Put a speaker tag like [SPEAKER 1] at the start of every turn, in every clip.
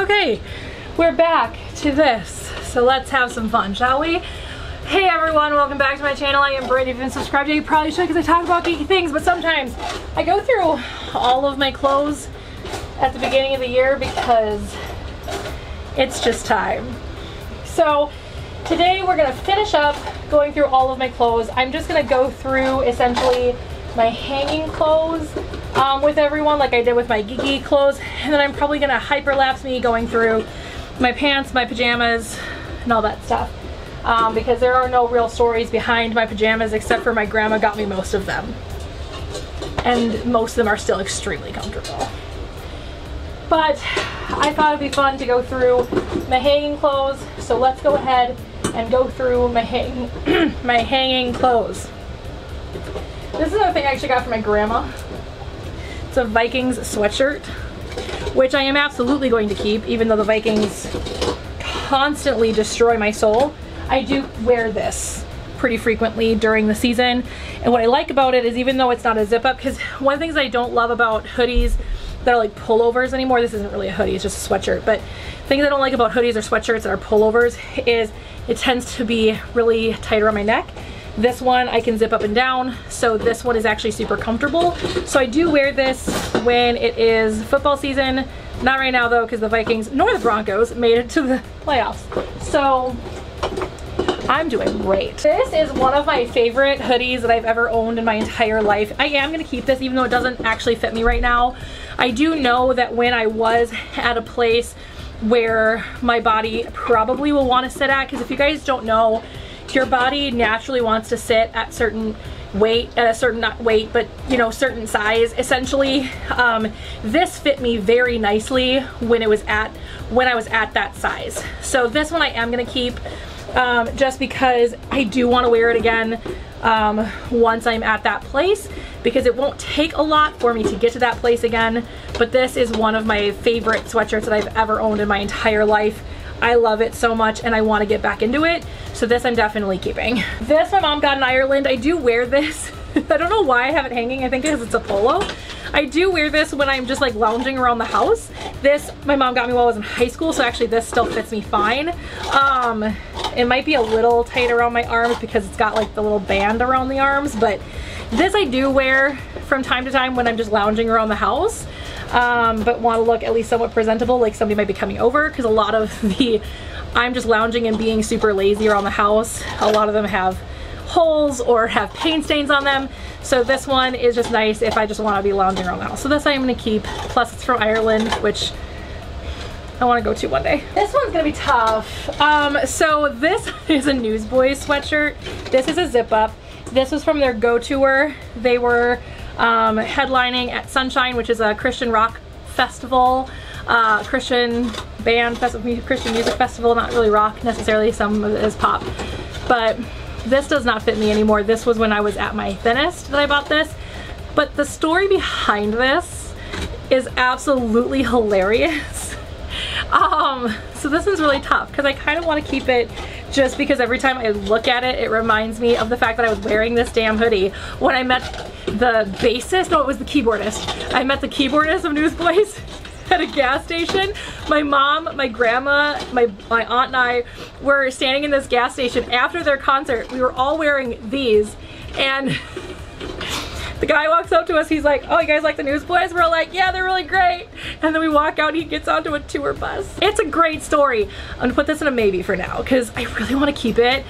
[SPEAKER 1] Okay, we're back to this, so let's have some fun, shall we? Hey everyone, welcome back to my channel. I am Britt. If you haven't subscribed yet, you probably should because I talk about geeky things, but sometimes I go through all of my clothes at the beginning of the year because it's just time. So today we're going to finish up going through all of my clothes. I'm just going to go through essentially my hanging clothes with everyone like I did with my geeky clothes, and then I'm probably going to hyperlapse me going through my pants, my pajamas, and all that stuff. Because there are no real stories behind my pajamas except for my grandma got me most of them. And most of them are still extremely comfortable. But I thought it'd be fun to go through my hanging clothes, so let's go ahead and go through my hanging clothes. This is another thing I actually got from my grandma. It's a Vikings sweatshirt, which I am absolutely going to keep, even though the Vikings constantly destroy my soul. I do wear this pretty frequently during the season, and what I like about it is even though it's not a zip up, because one of the things I don't love about hoodies that are like pullovers anymore, this isn't really a hoodie, it's just a sweatshirt, but things I don't like about hoodies or sweatshirts that are pullovers is it tends to be really tight around my neck. This one I can zip up and down, so this one is actually super comfortable. So I do wear this when it is football season. Not right now though, because the Vikings nor the Broncos made it to the playoffs. So I'm doing great. This is one of my favorite hoodies that I've ever owned in my entire life. I am going to keep this even though it doesn't actually fit me right now. I do know that when I was at a place where my body probably will want to sit at, because if you guys don't know, your body naturally wants to sit at certain weight, at a certain, not weight, but you know, certain size essentially. This fit me very nicely when I was at that size. So this one I am gonna keep just because I do want to wear it again once I'm at that place, because it won't take a lot for me to get to that place again. But this is one of my favorite sweatshirts that I've ever owned in my entire life. I love it so much and I want to get back into it. So this I'm definitely keeping. This my mom got in Ireland. I do wear this. I don't know why I have it hanging. I think because it's a polo. I do wear this when I'm just like lounging around the house. This my mom got me while I was in high school, so actually this still fits me fine. It might be a little tight around my arms because it's got like the little band around the arms, but this I do wear from time to time when I'm just lounging around the house. But want to look at least somewhat presentable, like somebody might be coming over, because a lot of the I'm just lounging and being super lazy around the house, a lot of them have holes or have paint stains on them. So this one is just nice if I just want to be lounging around the house. So this I am going to keep. Plus it's from Ireland, which I want to go to one day. This one's going to be tough. So this is a Newsboys sweatshirt. This is a zip up. This was from their Go Tour. They were headlining at Sunshine, which is a Christian rock festival, Christian band festival, Christian music festival, not really rock necessarily, some of it is pop. But this does not fit me anymore. This was when I was at my thinnest that I bought this. But the story behind this is absolutely hilarious. So this one's really tough because I kind of want to keep it just because every time I look at it, it reminds me of the fact that I was wearing this damn hoodie when I met the bassist, no, it was the keyboardist. I met the keyboardist of Newsboys at a gas station. My mom, my grandma, my aunt and I were standing in this gas station after their concert. We were all wearing these, and the guy walks up to us, he's like, oh, you guys like the Newsboys? We're like, yeah, they're really great. And then we walk out and he gets onto a tour bus. It's a great story. I'm gonna put this in a maybe for now because I really want to keep it,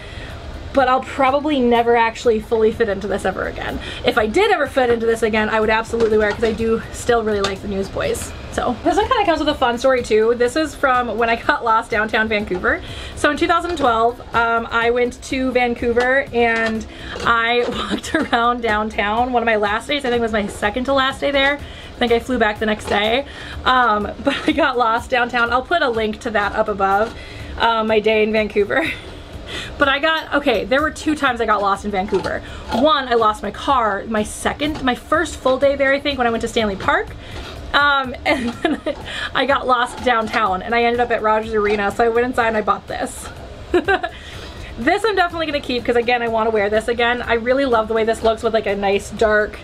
[SPEAKER 1] but I'll probably never actually fully fit into this ever again. If I did ever fit into this again, I would absolutely wear it because I do still really like the Newsboys. So this one kind of comes with a fun story too. This is from when I got lost downtown Vancouver. So in 2012, I went to Vancouver and I walked around downtown. One of my last days, I think it was my second to last day there. I think I flew back the next day. But I got lost downtown. I'll put a link to that up above, my day in Vancouver. But okay, there were 2 times I got lost in Vancouver. One, I lost my car. My first full day there, I think, when I went to Stanley Park. And then I got lost downtown and I ended up at Rogers Arena, so I went inside and I bought this. This I'm definitely gonna keep because again, I want to wear this again. I really love the way this looks with like a nice dark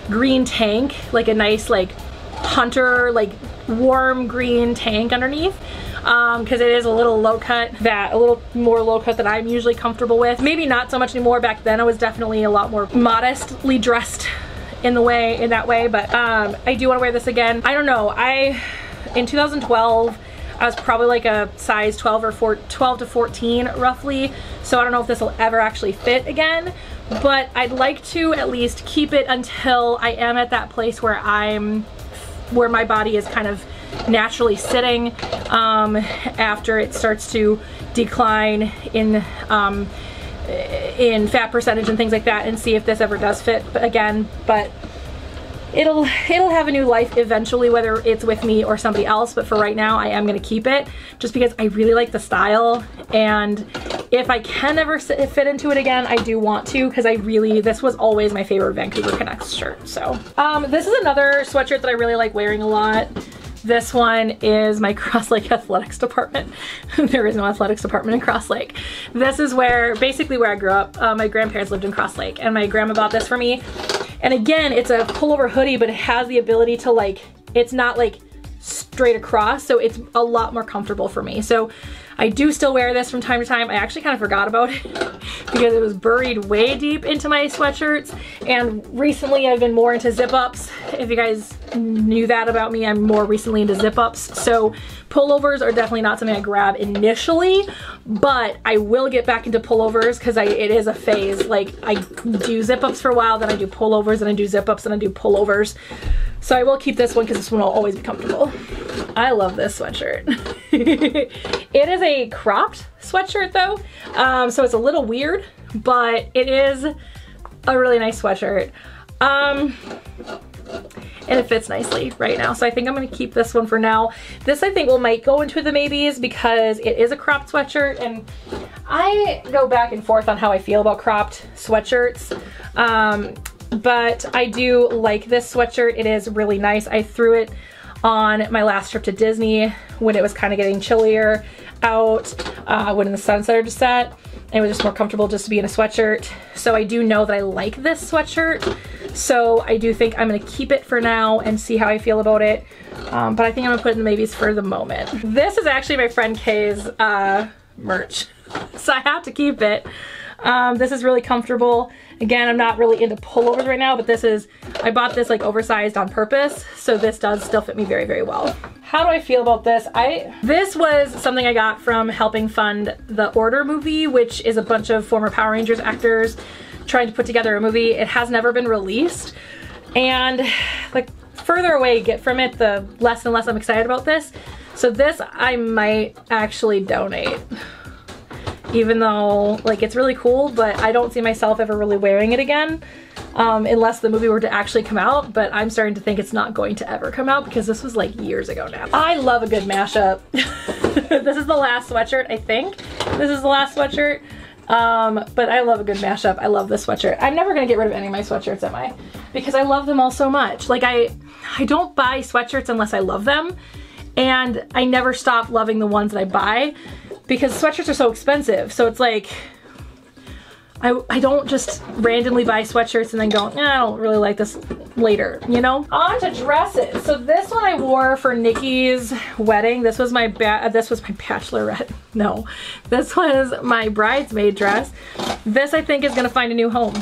[SPEAKER 1] green tank, like a nice like hunter, like warm green tank underneath, because it is a little low cut, a little more low cut than I'm usually comfortable with. Maybe not so much anymore. Back then I was definitely a lot more modestly dressed in that way, but I do want to wear this again. I don't know, in 2012 I was probably like a size 12 to 14 roughly, so I don't know if this will ever actually fit again, but I'd like to at least keep it until I am at that place where my body is kind of naturally sitting, after it starts to decline in fat percentage and things like that, and see if this ever does fit again. But it'll have a new life eventually, whether it's with me or somebody else, but for right now I am gonna keep it just because I really like the style, and if I can ever fit into it again, I do want to, because this was always my favorite Vancouver Canucks shirt. So this is another sweatshirt that I really like wearing a lot. This one is my Cross Lake Athletics department. There is no athletics department in Cross Lake. This is basically where I grew up. My grandparents lived in Cross Lake, and my grandma bought this for me. And again, it's a pullover hoodie, but it has the ability to it's not like straight across, so it's a lot more comfortable for me. So I do still wear this from time to time. I actually kind of forgot about it because it was buried way deep into my sweatshirts, and recently I've been more into zip ups. If you guys knew that about me, I'm more recently into zip ups. So pullovers are definitely not something I grab initially, but I will get back into pullovers because it is a phase. Like, I do zip ups for a while, then I do pullovers, then I do zip ups, then I do pullovers. So I will keep this one because this one will always be comfortable. I love this sweatshirt. It is a cropped sweatshirt though, so it's a little weird, but it is a really nice sweatshirt. And it fits nicely right now. So I think I'm gonna keep this one for now. This I think might go into the maybes because it is a cropped sweatshirt, and I go back and forth on how I feel about cropped sweatshirts. But I do like this sweatshirt. It is really nice. I threw it on my last trip to Disney when it was kind of getting chillier out, when the sun started to set. It was just more comfortable just to be in a sweatshirt. So I do know that I like this sweatshirt. So I do think I'm gonna keep it for now and see how I feel about it. But I think I'm gonna put it in the maybes for the moment. This is actually my friend Kay's merch, so I have to keep it. This is really comfortable. Again, I'm not really into pullovers right now, but I bought this like oversized on purpose, so this does still fit me very, very well. How do I feel about this? This was something I got from helping fund the Order movie, which is a bunch of former Power Rangers actors trying to put together a movie. It has never been released, and like further away you get from it, the less and less I'm excited about this. So this I might actually donate. Even though like it's really cool, but I don't see myself ever really wearing it again, unless the movie were to actually come out. But I'm starting to think it's not going to ever come out because this was like years ago now. I love a good mashup. This is the last sweatshirt, I think. This is the last sweatshirt, but I love a good mashup. I love this sweatshirt. I'm never gonna get rid of any of my sweatshirts, am I? Because I love them all so much. Like I don't buy sweatshirts unless I love them, and I never stop loving the ones that I buy, because sweatshirts are so expensive. So it's like, I don't just randomly buy sweatshirts and then go, I don't really like this later, you know? On to dresses. So this one I wore for Nikki's wedding. This was my bachelorette. No, this was my bridesmaid dress. This I think is gonna find a new home.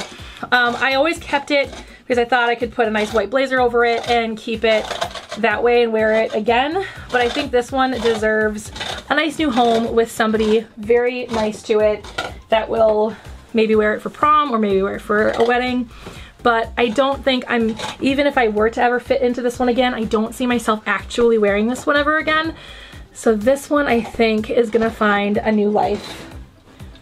[SPEAKER 1] I always kept it because I thought I could put a nice white blazer over it and keep it that way and wear it again. But I think this one deserves a nice new home with somebody very nice to it that will maybe wear it for prom or maybe wear it for a wedding. But I don't think even if I were to ever fit into this one again, I don't see myself actually wearing this one ever again. So this one I think is gonna find a new life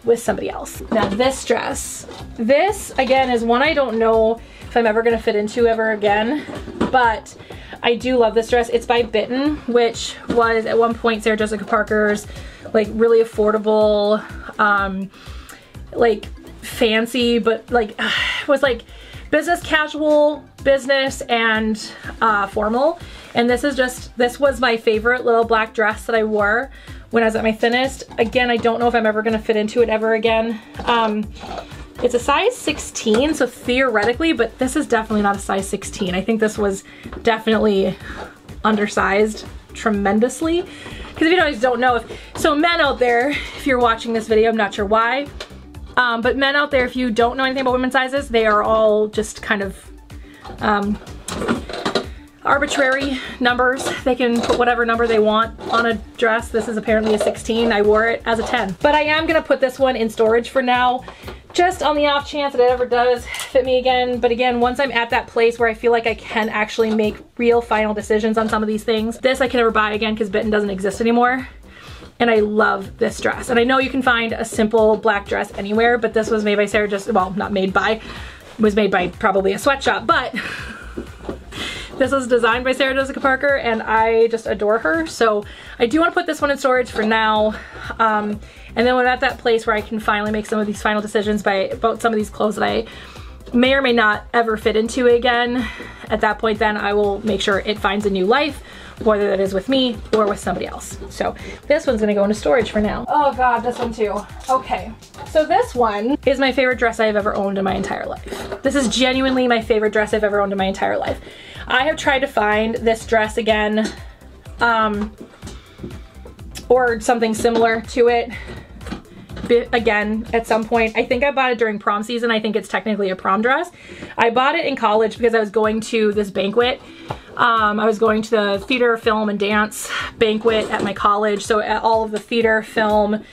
[SPEAKER 1] with somebody else. Now this dress, this again is one I don't know if I'm ever gonna fit into ever again, but I do love this dress. It's by Bitten, which was at one point Sarah Jessica Parker's like really affordable, like fancy, but like was like business casual, business, and formal. And this was my favorite little black dress that I wore when I was at my thinnest. Again, I don't know if I'm ever gonna fit into it ever again. It's a size 16, so theoretically, but this is definitely not a size 16. I think this was definitely undersized tremendously. Because if you guys don't know, so men out there, if you're watching this video, I'm not sure why, but men out there, if you don't know anything about women's sizes, they are all just kind of arbitrary numbers. They can put whatever number they want on a dress. This is apparently a 16. I wore it as a 10. But I am gonna put this one in storage for now, just on the off chance that it ever does fit me again. But again, once I'm at that place where I feel like I can actually make real final decisions on some of these things, this I can never buy again because Bitten doesn't exist anymore. And I love this dress. And I know you can find a simple black dress anywhere, but this was made by Sarah Jessica, well, not made by, was made by probably a sweatshop, but this was designed by Sarah Jessica Parker, and I just adore her. So I do want to put this one in storage for now. And then when I'm at that place where I can finally make some of these final decisions about some of these clothes that I may or may not ever fit into again, at that point then I will make sure it finds a new life, whether that is with me or with somebody else. So this one's gonna go into storage for now. Oh God, this one too. Okay, so this one is my favorite dress I've ever owned in my entire life. This is genuinely my favorite dress I've ever owned in my entire life. I have tried to find this dress again, or something similar to it again at some point. I think I bought it during prom season. I think it's technically a prom dress. I bought it in college because I was going to this banquet. I was going to the theater, film, and dance banquet at my college. So all of the theater, film,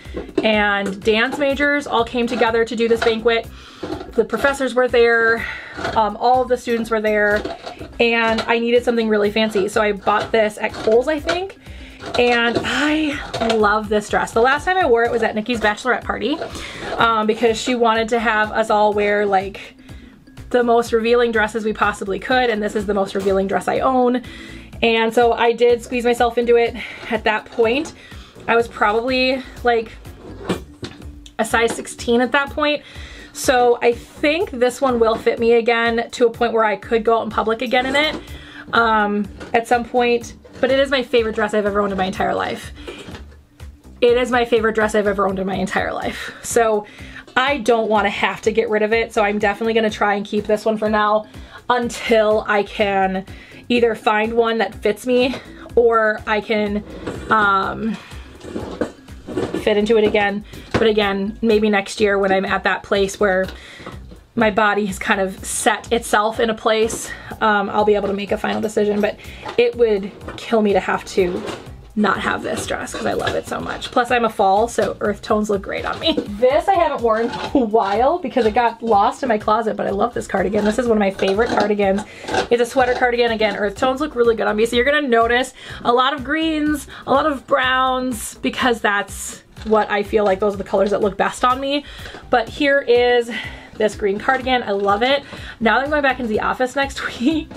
[SPEAKER 1] and dance majors all came together to do this banquet. The professors were there, all of the students were there, and I needed something really fancy. So I bought this at Kohl's, I think, and I love this dress. The last time I wore it was at Nikki's bachelorette party, because she wanted to have us all wear like the most revealing dresses we possibly could, and this is the most revealing dress I own. And so I did squeeze myself into it at that point. I was probably like a size 16 at that point. So I think this one will fit me again to a point where I could go out in public again in it at some point. But it is my favorite dress I've ever owned in my entire life. It is my favorite dress I've ever owned in my entire life. So I don't want to have to get rid of it. So I'm definitely going to try and keep this one for now until I can either find one that fits me, or I can fit into it again. But again, maybe next year when I'm at that place where my body has kind of set itself in a place, I'll be able to make a final decision. But it would kill me to have to not have this dress because I love it so much. Plus I'm a fall, so earth tones look great on me. This I haven't worn in a while because it got lost in my closet, but I love this cardigan. This is one of my favorite cardigans. It's a sweater cardigan. Again, earth tones look really good on me. So you're gonna notice a lot of greens, a lot of browns, because that's what I feel like those are the colors that look best on me. But here is this green cardigan. I love it. Now that I'm going back into the office next week,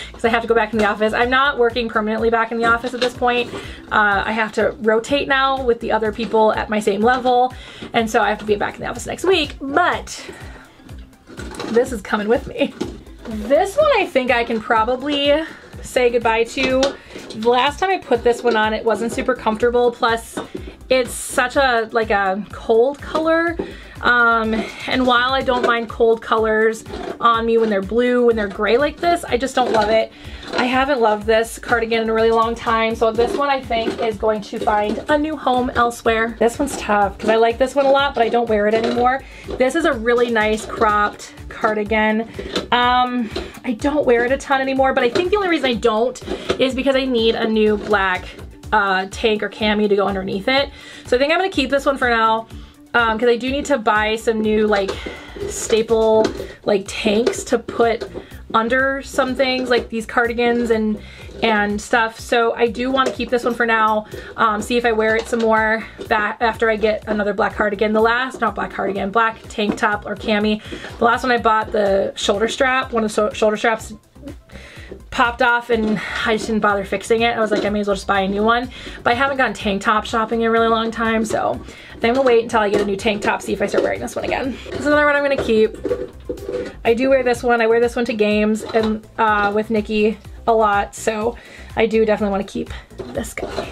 [SPEAKER 1] because I have to go back in the office. I'm not working permanently back in the office at this point. I have to rotate now with the other people at my same level, and so I have to be back in the office next week, but this is coming with me. This one I think I can probably say goodbye to. The last time I put this one on, it wasn't super comfortable, plus it's such a like a cold color. And while I don't mind cold colors on me when they're blue, when they're gray like this, I just don't love it. I haven't loved this cardigan in a really long time, so this one I think is going to find a new home elsewhere. This one's tough because I like this one a lot, but I don't wear it anymore. This is a really nice cropped cardigan. I don't wear it a ton anymore, but I think the only reason I don't is because I need a new black tank or cami to go underneath it. So I think I'm gonna keep this one for now. Because I do need to buy some new like staple like tanks to put under some things like these cardigans and stuff. So I do want to keep this one for now, see if I wear it some more back after I get another black cardigan. The last, not black cardigan, black tank top or cami. The last one I bought, the shoulder strap, one of the shoulder straps popped off and I just didn't bother fixing it. I was like, I may as well just buy a new one. But I haven't gone tank top shopping in a really long time, so I think I'm gonna wait until I get a new tank top, see if I start wearing this one again. This is another one I'm gonna keep. I do wear this one. I wear this one to games and with Nikki a lot, so I do definitely want to keep this guy.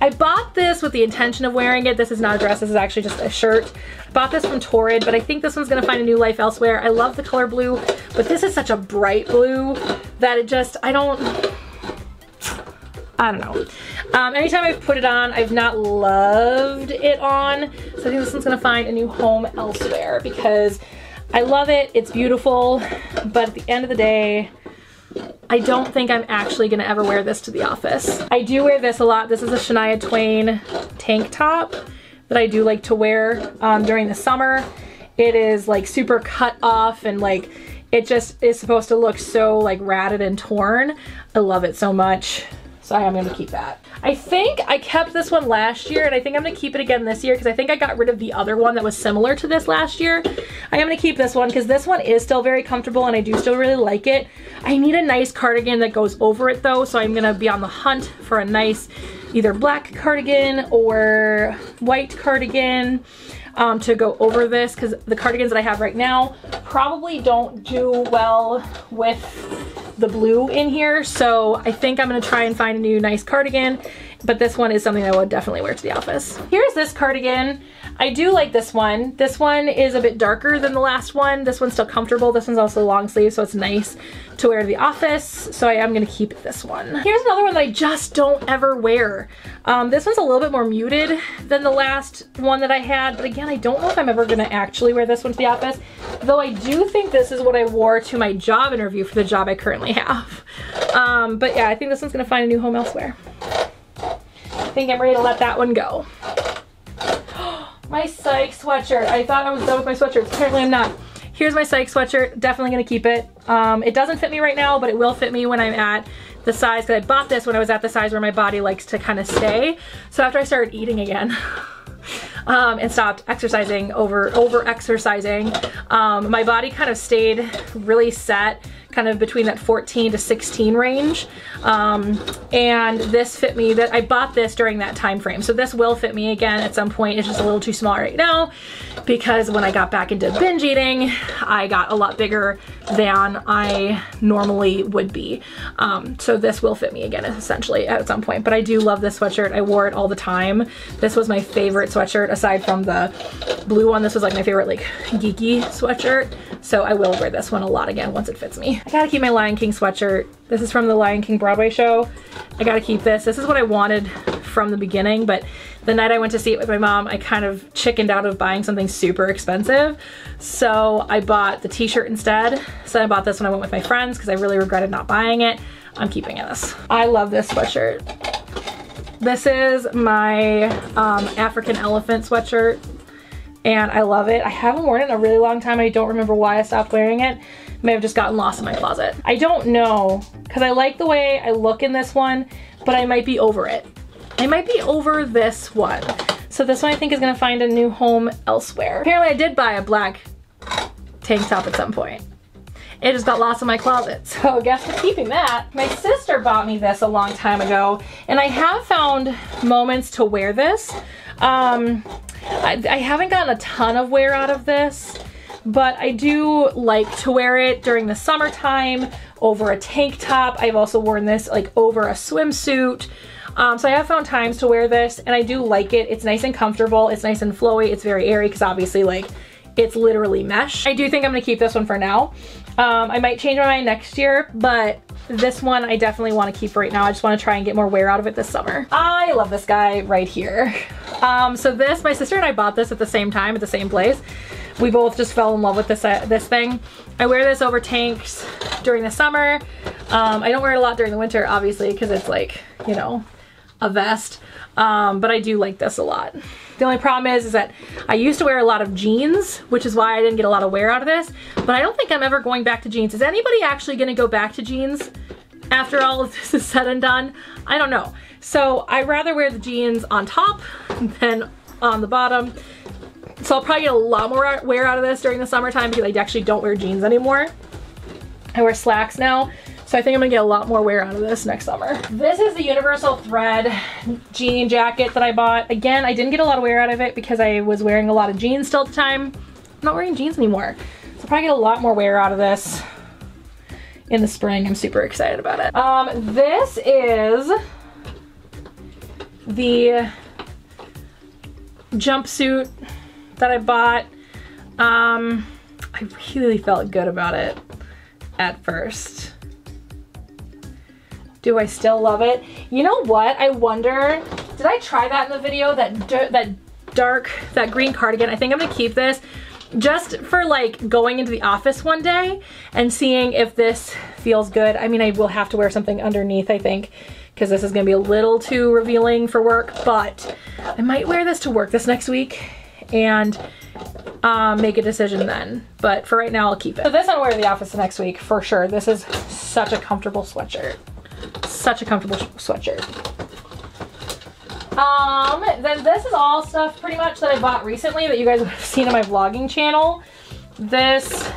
[SPEAKER 1] I bought this with the intention of wearing it. This is not a dress, this is actually just a shirt. I bought this from Torrid, but I think this one's gonna find a new life elsewhere. I love the color blue, but this is such a bright blue that it just, I I don't know. Anytime I've put it on, I've not loved it on. So I think this one's gonna find a new home elsewhere because I love it, it's beautiful, but at the end of the day, I don't think I'm actually gonna ever wear this to the office. I do wear this a lot. This is a Shania Twain tank top that I do like to wear during the summer. It is like super cut off and like, it just is supposed to look so like ratted and torn. I love it so much. So I am gonna keep that. I think I kept this one last year and I think I'm gonna keep it again this year because I think I got rid of the other one that was similar to this last year. I am gonna keep this one because this one is still very comfortable and I do still really like it. I need a nice cardigan that goes over it though, so I'm gonna be on the hunt for a nice either black cardigan or white cardigan to go over this because the cardigans that I have right now probably don't do well with the blue in here, so I think I'm gonna try and find a new nice cardigan, but this one is something I would definitely wear to the office. Here's this cardigan. I do like this one. This one is a bit darker than the last one. This one's still comfortable. This one's also long sleeve, so it's nice to wear to the office, so I am gonna keep this one. Here's another one that I just don't ever wear. This one's a little bit more muted than the last one that I had, but again, I don't know if I'm ever gonna actually wear this one to the office, though I do think this is what I wore to my job interview for the job I currently have. But yeah, I think this one's gonna find a new home elsewhere. I think I'm ready to let that one go. My Psych sweatshirt. I thought I was done with my sweatshirts. Apparently I'm not. Here's my Psych sweatshirt. Definitely gonna keep it. It doesn't fit me right now, but it will fit me when I'm at the size, because I bought this when I was at the size where my body likes to kind of stay. So after I started eating again, and stopped exercising, over exercising, my body kind of stayed really set, kind of between that 14 to 16 range. And this fit me, that I bought this during that time frame. So this will fit me again at some point. It's just a little too small right now because when I got back into binge eating, I got a lot bigger than I normally would be. So this will fit me again essentially at some point, but I do love this sweatshirt. I wore it all the time. This was my favorite sweatshirt aside from the blue one. This was like my favorite like geeky sweatshirt. So I will wear this one a lot again once it fits me. I gotta keep my Lion King sweatshirt. This is from the Lion King Broadway show. I gotta keep this. This is what I wanted from the beginning, but the night I went to see it with my mom, I kind of chickened out of buying something super expensive. So I bought the t-shirt instead. So I bought this when I went with my friends because I really regretted not buying it. I'm keeping this. I love this sweatshirt. This is my African elephant sweatshirt and I love it. I haven't worn it in a really long time. I don't remember why I stopped wearing it. May have just gotten lost in my closet. I don't know, because I like the way I look in this one, but I might be over it. I might be over this one. So this one I think is gonna find a new home elsewhere. Apparently I did buy a black tank top at some point. It just got lost in my closet, so guess we're keeping that. My sister bought me this a long time ago, and I have found moments to wear this. I haven't gotten a ton of wear out of this, but I do like to wear it during the summertime over a tank top. I've also worn this like over a swimsuit. So I have found times to wear this and I do like it. It's nice and comfortable. It's nice and flowy. It's very airy because obviously like it's literally mesh. I do think I'm gonna keep this one for now. I might change my mind next year, but this one I definitely want to keep right now. I just want to try and get more wear out of it this summer. I love this guy right here. So this, my sister and I bought this at the same time at the same place. We both just fell in love with this thing. I wear this over tanks during the summer. I don't wear it a lot during the winter, obviously, because it's like, you know, a vest. But I do like this a lot. The only problem is that I used to wear a lot of jeans, which is why I didn't get a lot of wear out of this. But I don't think I'm ever going back to jeans. Is anybody actually gonna go back to jeans after all of this is said and done? I don't know. So I'd rather wear the jeans on top than on the bottom. So I'll probably get a lot more wear out of this during the summertime because I actually don't wear jeans anymore. I wear slacks now. So I think I'm gonna get a lot more wear out of this next summer. This is the Universal Thread jean jacket that I bought. Again, I didn't get a lot of wear out of it because I was wearing a lot of jeans still at the time. I'm not wearing jeans anymore. So I'll probably get a lot more wear out of this in the spring. I'm super excited about it. This is the jumpsuit that I bought. I really felt good about it at first. Do I still love it? You know what? I wonder, did I try that in the video? That green cardigan. I think I'm gonna keep this just for like going into the office one day and seeing if this feels good. I mean, I will have to wear something underneath, I think, because this is gonna be a little too revealing for work, but I might wear this to work this next week and make a decision then. But for right now, I'll keep it. So this I'll wear to the office next week for sure. This is such a comfortable sweatshirt. Such a comfortable sweatshirt. Then this is all stuff pretty much that I bought recently that you guys have seen on my vlogging channel. This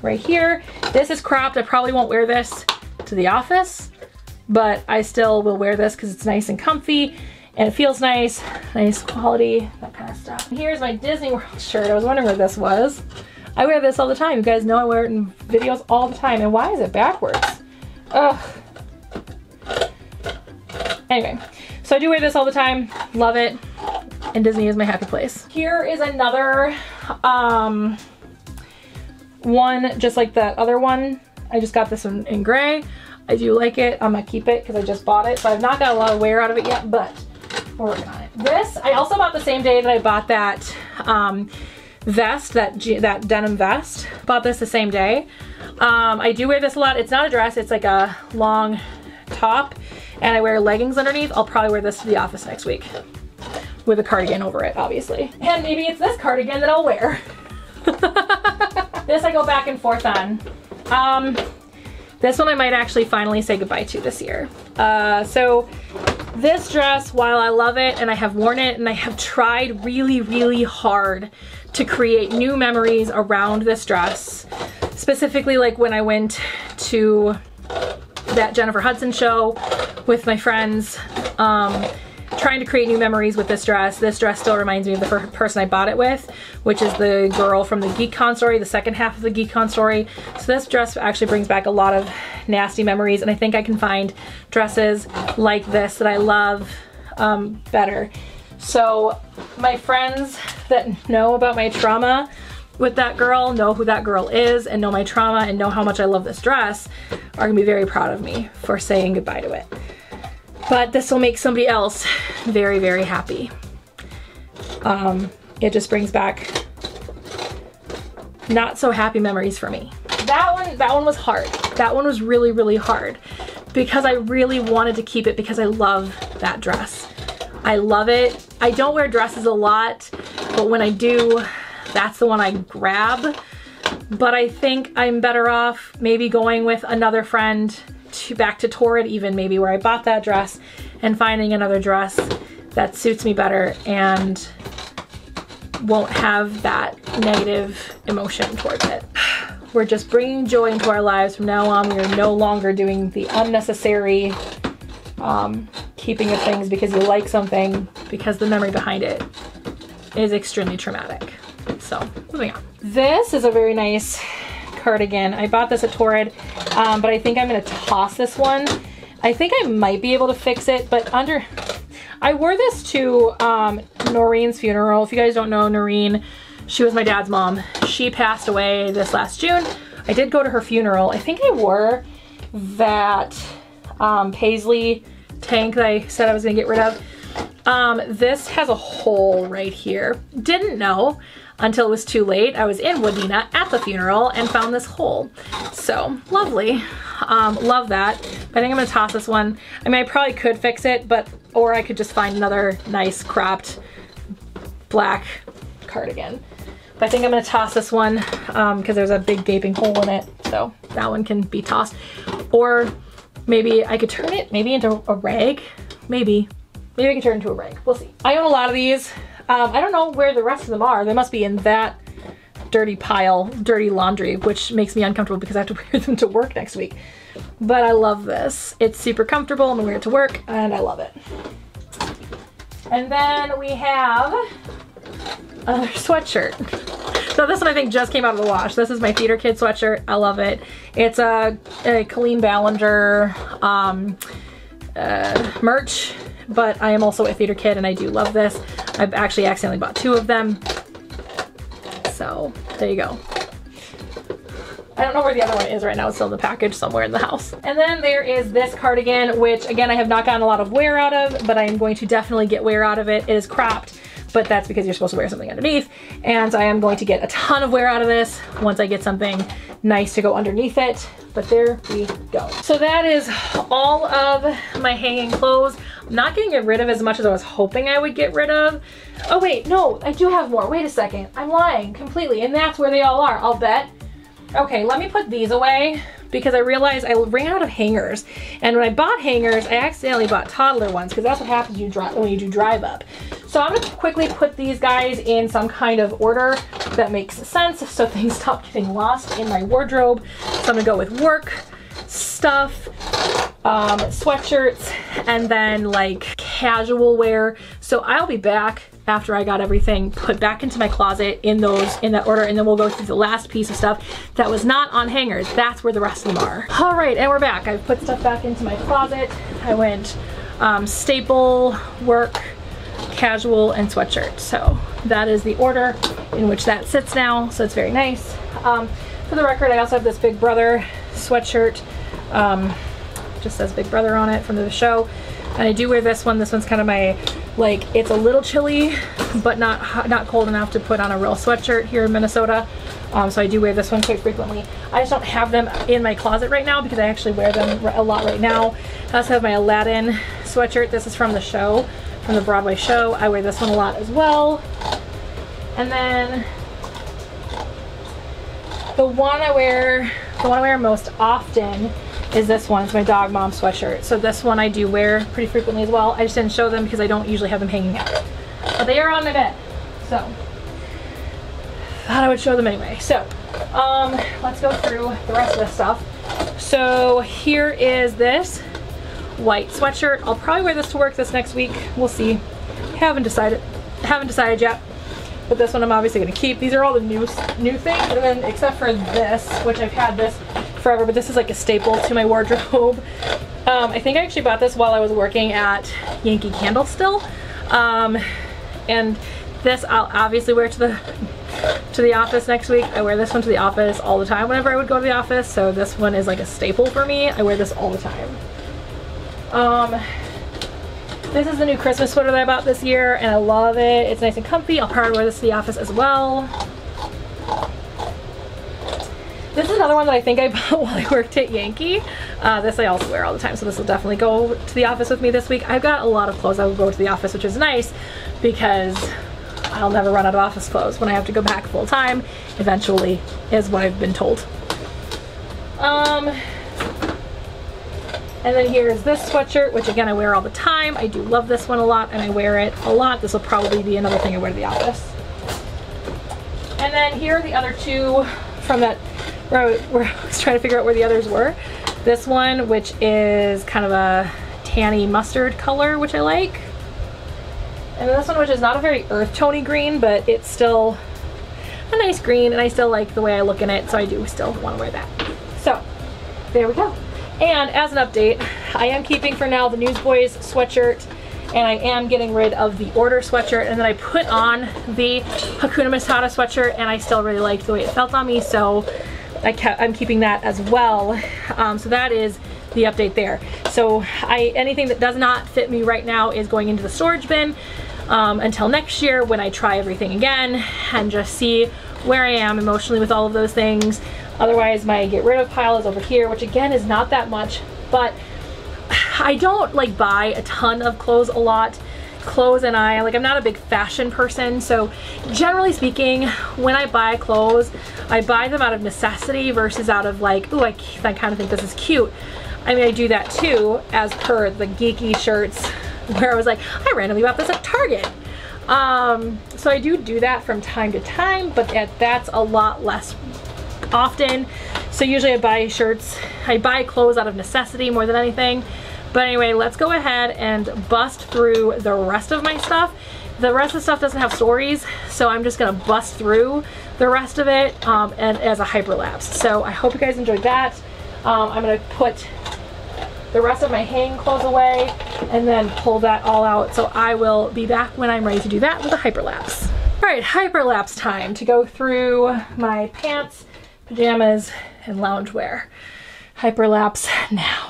[SPEAKER 1] right here, this is cropped. I probably won't wear this to the office, but I still will wear this because it's nice and comfy and it feels nice, nice quality, that kind of stuff. Here's my Disney World shirt. I was wondering where this was. I wear this all the time. You guys know I wear it in videos all the time. And why is it backwards? Ugh. Anyway, so I do wear this all the time. Love it. And Disney is my happy place. Here is another one, just like that other one. I just got this one in gray. I do like it. I'm gonna keep it because I just bought it. So I've not got a lot of wear out of it yet, but we're working on it. This, I also bought the same day that I bought that vest, that denim vest. Bought this the same day. I do wear this a lot. It's not a dress, it's like a long top, and I wear leggings underneath. I'll probably wear this to the office next week with a cardigan over it, obviously. And maybe it's this cardigan that I'll wear. This I go back and forth on. This one I might actually finally say goodbye to this year. So this dress, while I love it and I have worn it and I have tried really, really hard to create new memories around this dress, specifically like when I went to that Jennifer Hudson show with my friends, trying to create new memories with this dress. This dress still reminds me of the person I bought it with, which is the girl from the GeekCon story, the second half of the GeekCon story. So this dress actually brings back a lot of nasty memories, and I think I can find dresses like this that I love better. So my friends that know about my trauma with that girl, know who that girl is, and know my trauma and know how much I love this dress, are gonna be very proud of me for saying goodbye to it. But this will make somebody else very, very happy. It just brings back not so happy memories for me. That one was hard. That one was really, really hard because I really wanted to keep it because I love that dress. I love it. I don't wear dresses a lot, but when I do, that's the one I grab. But I think I'm better off maybe going with another friend back to Torrid, even maybe where I bought that dress, and finding another dress that suits me better and won't have that negative emotion towards it. We're just bringing joy into our lives from now on. We are no longer doing the unnecessary keeping of things because you like something, because the memory behind it is extremely traumatic. So moving on. This is a very nice cardigan. I bought this at Torrid, but I think I'm gonna toss this one. I think I might be able to fix it, but I wore this to Noreen's funeral. If you guys don't know Noreen, she was my dad's mom. She passed away this last June. I did go to her funeral. I think I wore that paisley tank that I said I was gonna get rid of. This has a hole right here. Didn't know until it was too late. I was in Wadena at the funeral and found this hole. So lovely. Love that. But I think I'm gonna toss this one. I mean, I probably could fix it, or I could just find another nice cropped black cardigan. But I think I'm gonna toss this one because there's a big gaping hole in it. So that one can be tossed. Or maybe I could turn it maybe into a rag. Maybe I can turn it into a rag. We'll see. I own a lot of these. I don't know where the rest of them are. They must be in that dirty pile, dirty laundry, which makes me uncomfortable because I have to wear them to work next week. But I love this. It's super comfortable. I'm gonna wear it to work and I love it. And then we have another sweatshirt. So this one I think just came out of the wash. This is my Theater Kid sweatshirt. I love it. It's a Colleen Ballinger merch, but I am also a theater kid and I do love this. I've actually accidentally bought 2 of them. So there you go. I don't know where the other one is right now. It's still in the package somewhere in the house. And then there is this cardigan, which again, I have not gotten a lot of wear out of, but I am going to definitely get wear out of it. It is cropped, but that's because you're supposed to wear something underneath. And I am going to get a ton of wear out of this once I get something nice to go underneath it. But there we go. So that is all of my hanging clothes. I'm not getting rid of as much as I was hoping I would get rid of. Oh wait, no, I do have more. Wait a second, I'm lying completely. And that's where they all are, I'll bet. Okay, let me put these away because I realized I ran out of hangers. And when I bought hangers, I accidentally bought toddler ones because that's what happens when you do drive up. So I'm gonna quickly put these guys in some kind of order that makes sense so things stop getting lost in my wardrobe. So I'm gonna go with work stuff, sweatshirts, and then like casual wear. So I'll be back after I got everything put back into my closet in that order, and then we'll go through the last piece of stuff that was not on hangers. That's where the rest of them are. All right, and we're back. I've put stuff back into my closet. I went staple, work, casual, and sweatshirt. So that is the order in which that sits now. So it's very nice. For the record, I also have this Big Brother sweatshirt. Just says Big Brother on it from the show. And I do wear this one. This one's kind of my, like, it's a little chilly, but not cold enough to put on a real sweatshirt here in Minnesota. So I do wear this one quite frequently. I just don't have them in my closet right now because I actually wear them a lot right now. I also have my Aladdin sweatshirt. This is from the show, from the Broadway show. I wear this one a lot as well. And then the one I wear most often is this one. It's my dog mom sweatshirt. So this one I do wear pretty frequently as well. I just didn't show them because I don't usually have them hanging out. But they are on my bed. So thought I would show them anyway. So let's go through the rest of this stuff. So here is this white sweatshirt. I'll probably wear this to work this next week. We'll see. Haven't decided yet. But this one I'm obviously gonna keep. These are all the new things, and then except for this, which I've had this forever, but this is like a staple to my wardrobe. I think I actually bought this while I was working at Yankee Candle still. And this I'll obviously wear to the office next week. I wear this one to the office all the time whenever I would go to the office, so this one is like a staple for me. I wear this all the time. This is the new Christmas sweater that I bought this year, and I love it. It's nice and comfy. I'll probably wear this to the office as well. This is another one that I think I bought while I worked at Yankee. This I also wear all the time, so this will definitely go to the office with me this week. I've got a lot of clothes that will go to the office, which is nice because I'll never run out of office clothes when I have to go back full time, eventually, is what I've been told. And then here's this sweatshirt, which again I wear all the time. I do love this one a lot, and I wear it a lot. This will probably be another thing I wear to the office. And then here are the other two from that, where I was trying to figure out where the others were. This one, which is kind of a tanny mustard color, which I like. And then this one, which is not a very earth tony green, but it's still a nice green, and I still like the way I look in it, so I do still want to wear that. So there we go. And as an update, I am keeping for now the Newsboys sweatshirt, and I am getting rid of the Order sweatshirt, and then I put on the Hakuna Matata sweatshirt, and I still really liked the way it felt on me, so I'm keeping that as well. So that is the update there. So anything that does not fit me right now is going into the storage bin until next year when I try everything again and just see where I am emotionally with all of those things. Otherwise, my get rid of pile is over here, which again is not that much, but I don't like buy a ton of clothes a lot. Clothes and I'm not a big fashion person, so generally speaking, when I buy clothes, I buy them out of necessity versus out of like, ooh, I kind of think this is cute. I mean, I do that too, as per the geeky shirts, where I was like, I randomly bought this at Target. So I do that from time to time, but that's a lot less often. So usually I buy clothes out of necessity more than anything. But anyway, let's go ahead and bust through the rest of my stuff. The rest of the stuff doesn't have stories, so I'm just gonna bust through the rest of it and as a hyperlapse. So I hope you guys enjoyed that. I'm gonna put the rest of my hanging clothes away and then pull that all out. So I will be back when I'm ready to do that with a hyperlapse. All right, hyperlapse time to go through my pants, pajamas and loungewear. Hyperlapse now.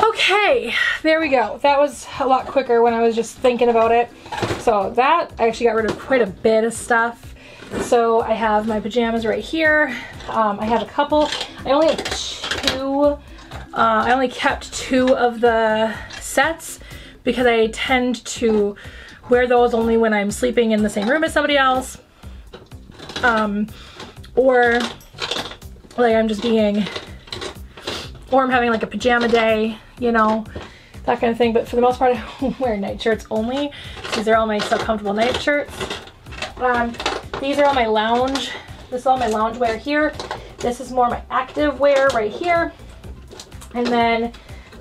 [SPEAKER 1] Okay, there we go. That was a lot quicker when I was just thinking about it. So that, I actually got rid of quite a bit of stuff. So I have my pajamas right here. I have a couple. I only have two. I only kept two of the sets because I tend to wear those only when I'm sleeping in the same room as somebody else. Or like I'm just being, or I'm having like a pajama day, you know, that kind of thing. But for the most part, I wear night shirts only. These are all my so comfortable night shirts. These are all my lounge. This is all my lounge wear here. This is more my active wear right here. And then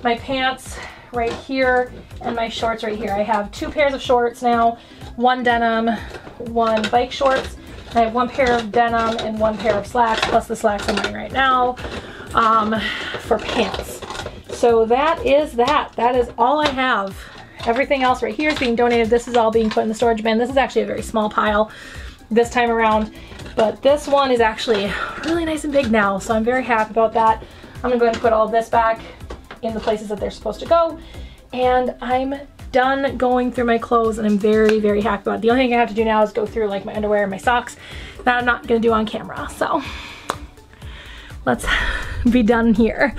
[SPEAKER 1] my pants right here and my shorts right here. I have two pairs of shorts now, one denim, one bike shorts. I have one pair of denim and one pair of slacks, plus the slacks I'm wearing right now for pants. So that is that. That is all I have. Everything else right here is being donated. This is all being put in the storage bin. This is actually a very small pile this time around, but this one is actually really nice and big now, so I'm very happy about that. I'm gonna go ahead and put all of this back in the places that they're supposed to go, and I'm done going through my clothes, and I'm very, very happy about it. The only thing I have to do now is go through like my underwear and my socks that I'm not gonna do on camera, so let's be done here.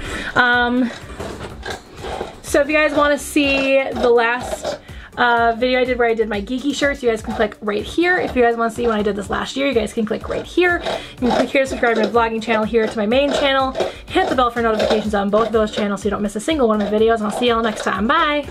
[SPEAKER 1] So if you guys want to see the last video I did where I did my geeky shirts, you guys can click right here. If you guys want to see when I did this last year, you guys can click right here. You can click here to subscribe to my vlogging channel, here to my main channel. Hit the bell for notifications on both of those channels so you don't miss a single one of my videos, and I'll see y'all next time. Bye!